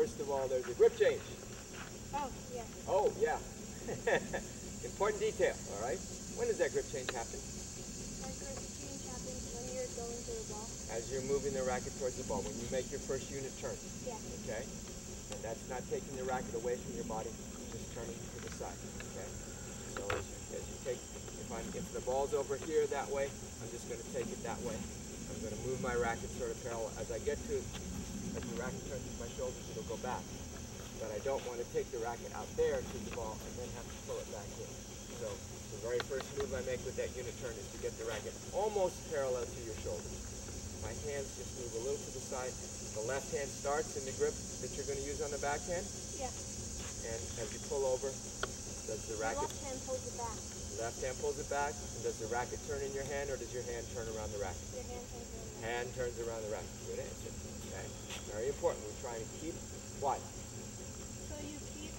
first of all, there's a grip change. Oh, yeah. Oh, yeah. Important detail, all right? When does that grip change happen? That grip change happens when you're going to the ball. As you're moving the racket towards the ball, when you make your first unit turn. Yeah. Okay? And that's not taking the racket away from your body, just turning to the side. Okay? So as you take, if the ball's over here that way, I'm just going to take it that way. I'm going to move my racket sort of parallel. As the racket turns to my shoulders, it'll go back. But I don't want to take the racket out there to the ball and then have to pull it back in. So the very first move I make with that unit turn is to get the racket almost parallel to your shoulders. My hands just move a little to the side. The left hand starts in the grip that you're going to use on the backhand. Yeah. And as you pull over, does the racket... The left hand pulls it back. Left hand pulls it back. And does the racket turn in your hand, or does your hand turn around the racket? Your hand turns around. Hand turns around the racket. Good answer. Okay. Very important. We're trying to keep what? So you keep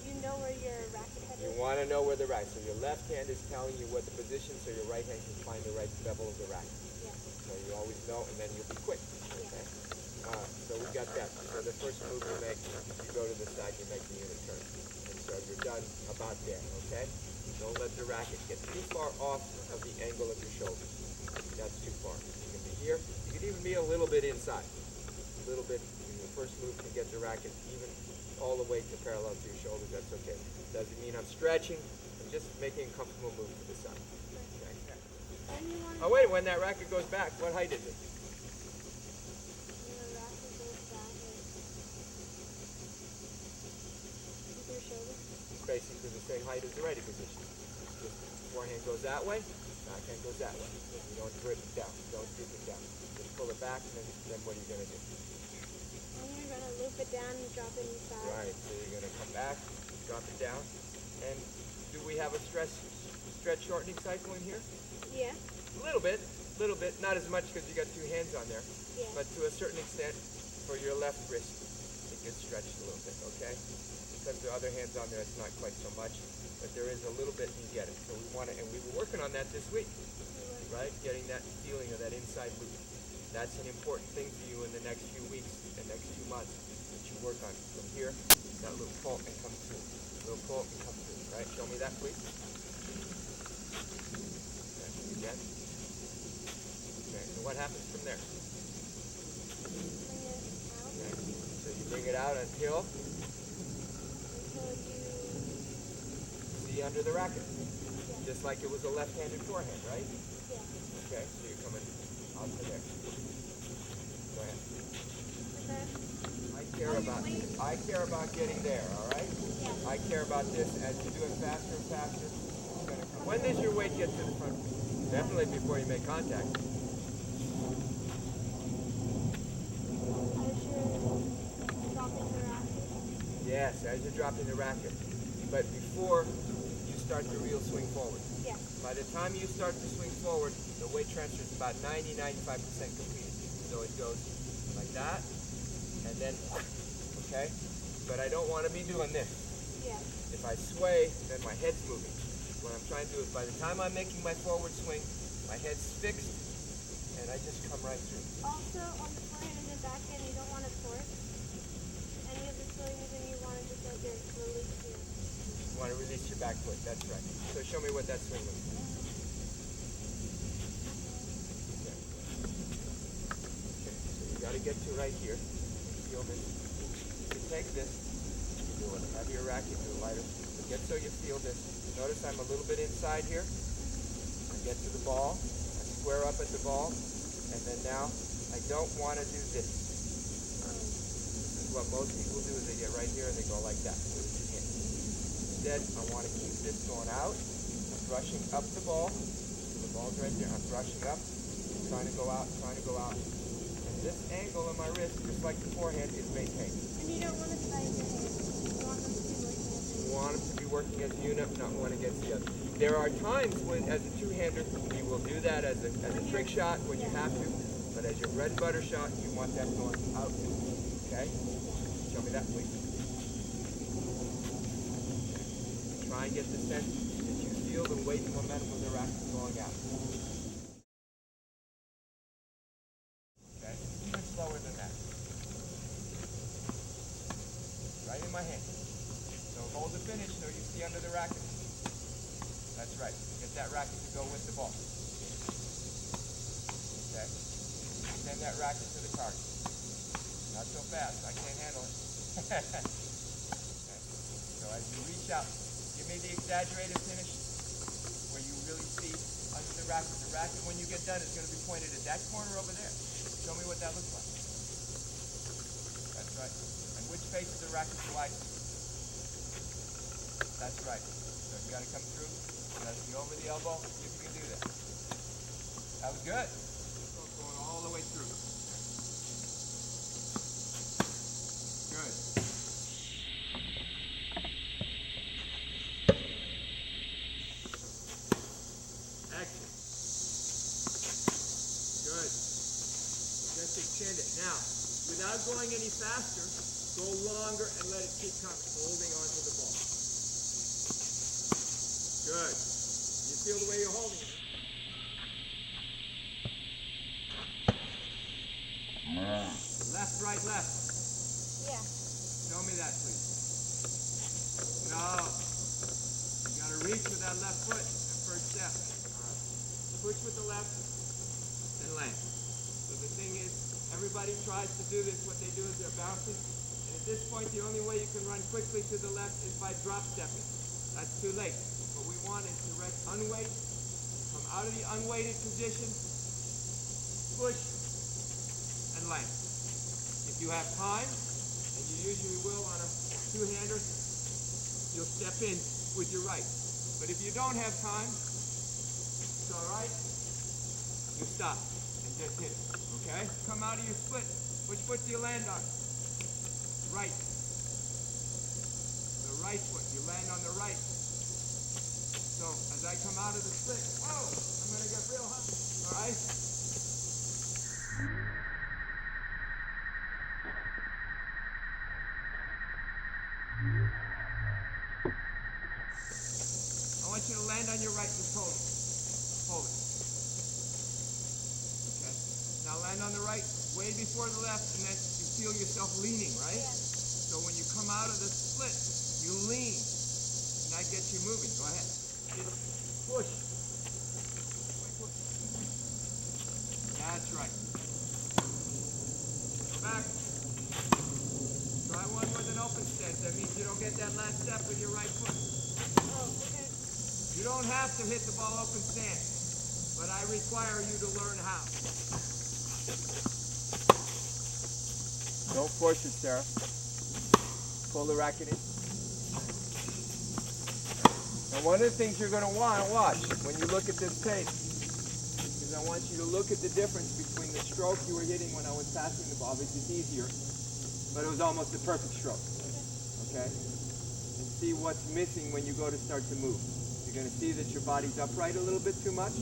you know where your racket head is? You want to know where the racket. So your left hand is telling you what the position, so your right hand can find the right bevel of the racket. Yeah. So you always know, and then you'll be quick. Okay. Yeah. So we got that. So the first move you make, you go to the side, you make the unit turn. And so you're done about there, okay? Don't let the racket get too far off of the angle of your shoulders. That's too far. You can be here. You can even be a little bit inside. A little bit in your first move to get the racket even all the way to parallel to your shoulders. That's okay. Doesn't mean I'm stretching. I'm just making a comfortable move to the side. Okay. Oh wait, when that racket goes back, what height is it? When the racket goes back, with your shoulder? It's basically the same height as the ready position. Just forehand goes that way, backhand goes that way. You don't grip it down. Don't grip it down. Just pull it back, and then what are you going to do? And you're going to loop it down and drop it inside. Right, so you're going to come back, drop it down. And do we have a stretch shortening cycle in here? Yeah. A little bit. Not as much because you got two hands on there. Yeah. But to a certain extent, for your left wrist, it gets stretched a little bit, okay? Because the other hand's on there, it's not quite so much. But there is a little bit, and you get it. So we want to, and we were working on that this week, right? Getting that feeling of that inside loop. That's an important thing for you in the next few weeks, the next few months, that you work on. From here, that little pull and come through. Little pull and come through, right? Show me that, please. Okay, again. Okay, so what happens from there? Bring it out. Okay, so you bring it out until Until you... see under the racket. Yeah. Just like it was a left-handed forehand, right? Yeah. Okay, so you're coming out to there. Go ahead. Okay. I care about getting there, all right? Yeah. I care about this. As you do it faster and faster, it's going to come. When does your weight get to the front? Definitely before you make contact. As you're dropping the racket. Yes, as you're dropping the racket. But before you start the real swing forward. Yeah. By the time you start to swing forward, the weight transfer is about 90-95% completed. So it goes like that, and then, okay? But I don't want to be doing this. Yeah. If I sway, then my head's moving. What I'm trying to do is by the time I'm making my forward swing, my head's fixed, and I just come right through. Also, on the forehand and the backhand, you don't want to force any of the swings, and you want to just let your release your... You want to release your back foot, that's right. So show me what that swing looks like. Okay. Okay, so you got to get to right here. Feel this. You take this, you do a heavier racket, do a lighter. But get so you feel this. Notice I'm a little bit inside here. I get to the ball, I square up at the ball, and then now I don't want to do this. This is what most people do is they get right here and they go like that with the two hands. Instead, I want to keep this going out. I'm brushing up the ball. So the ball's right there. I'm brushing up, trying to go out, trying to go out. And this angle on my wrist, just like the forehand, is maintained. And you don't want to slide your hands. You want them to be working as a You want them to be working as a unit, not one against the other. There are times when, as a two-hander, you will do that as a trick shot when you have to. But as your bread and butter shot, you want that going out. Okay? Show me that, please. Try and get the sense that you feel the weight and momentum of the racket going out. Okay? Even slower than that. see under the racket? That's right. Get that racket to go with the ball. Okay? Send that racket to the target. Not so fast. I can't handle it. Okay? So as you reach out, give me the exaggerated finish where you really see under the racket. The racket, when you get done, is going to be pointed at that corner over there. Show me what that looks like. That's right. And which face of the racket do I see? That's right. So you got to come through. You got to see over the elbow. See if you can do that. That was good. Going all the way through. Good. Excellent. Good. Just extend it. Now, without going any faster, go longer and let it keep coming, holding onto the ball. Good. You feel the way you're holding it? Left, right, left. Yeah. Show me that, please. No. You got to reach with that left foot and first step. All right. Push with the left and land. So the thing is, everybody tries to do this. What they do is they're bouncing. And at this point, the only way you can run quickly to the left is by drop stepping. That's too late. What we want is direct unweight. Come out of the unweighted position. Push and land. If you have time, and you usually will on a two-hander, you'll step in with your right. But if you don't have time, it's all right. You stop and just hit it. Okay? Come out of your split. Which foot do you land on? Right. The right foot. You land on the right. So as I come out of the split, whoa, I'm going to get real hot. All right? I want you to land on your right and hold it. Hold it. Okay? Now land on the right, way before the left, and then you feel yourself leaning, right? Yeah. So when you come out of the split, you lean. And that gets you moving. Go ahead. Just push. Push. That's right. Go back. Try one with an open stance. That means you don't get that last step with your right foot. Oh, okay. You don't have to hit the ball open stance, but I require you to learn how. Don't force it, Sarah. Pull the racket in. Now, one of the things you're going to want to watch when you look at this tape is I want you to look at the difference between the stroke you were hitting when I was passing the ball. This is easier, but it was almost a perfect stroke. Okay? And see what's missing when you go to start to move. You're going to see that your body's upright a little bit too much.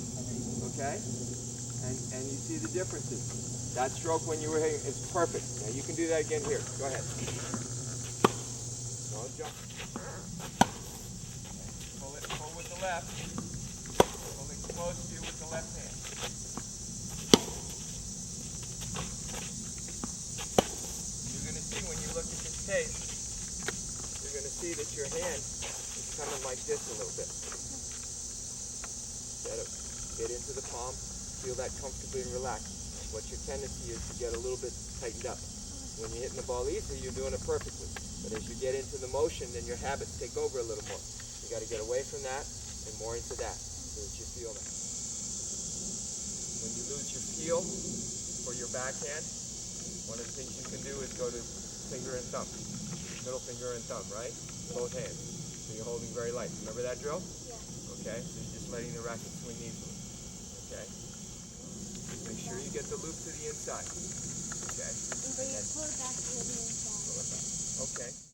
Okay? And you see the differences. That stroke when you were hitting is perfect. Now you can do that again here. Go ahead. Don't jump. Pull with the left. Pull it close to you with the left hand. You're going to see when you look at this tape, you're going to see that your hand is coming like this a little bit. Get into the palm, feel that comfortably and relaxed. What your tendency is to get a little bit tightened up. When you're hitting the ball easily, you're doing it perfectly. But as you get into the motion, then your habits take over a little more. You got to get away from that and more into that so that you feel that. When you lose your feel for your backhand, one of the things you can do is go to finger and thumb. Middle finger and thumb, right? Both hands. So you're holding very light. Remember that drill? Yeah. Okay? So you're just letting the racket swing easily. Okay? Make sure you get the loop to the inside. Okay? And bring it pull it back to the inside. Pull it back. Okay.